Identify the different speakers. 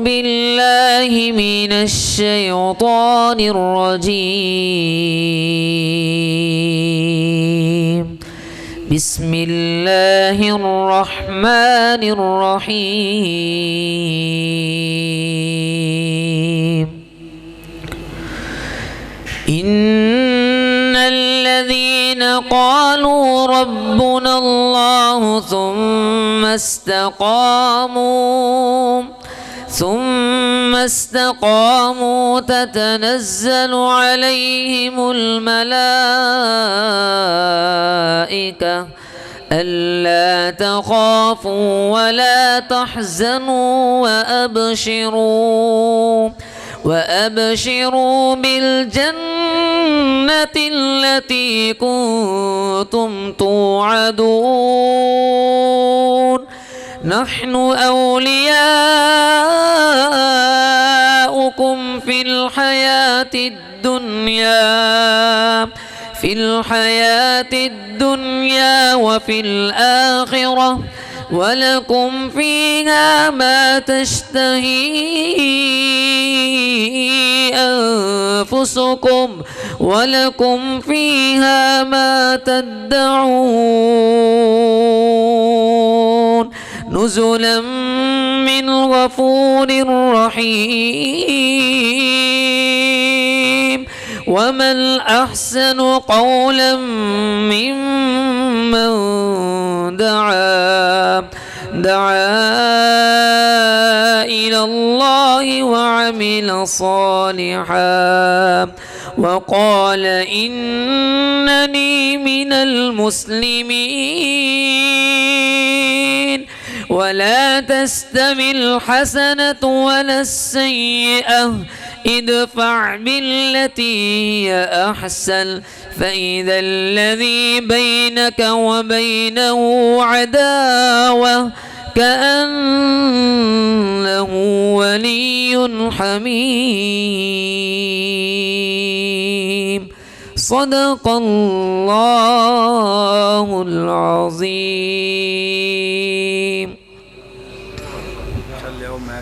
Speaker 1: بالله من الشيطان الرجيم. بسم الله الرحمن الرحيم. إن الذين قالوا ربنا الله ثم استقاموا تتنزل عليهم الملائكة ألا تخافوا ولا تحزنوا وأبشروا بالجنة التي كنتم توعدون. نحن أولياؤكم في الحياة الدنيا وفي الآخرة، ولكم فيها ما تشتهي أنفسكم ولكم فيها ما تدعون. نزلا من غفور رحيم. ومن أحسن قولا ممن دعا إلى الله وعمل صالحا وقال إنني من المسلمين. ولا تستوي الحسنة ولا السيئة، ادفع بالتي هي أحسن، فإذا الذي بينك وبينه عداوة كأنه ولي حميم. صدق الله العظيم.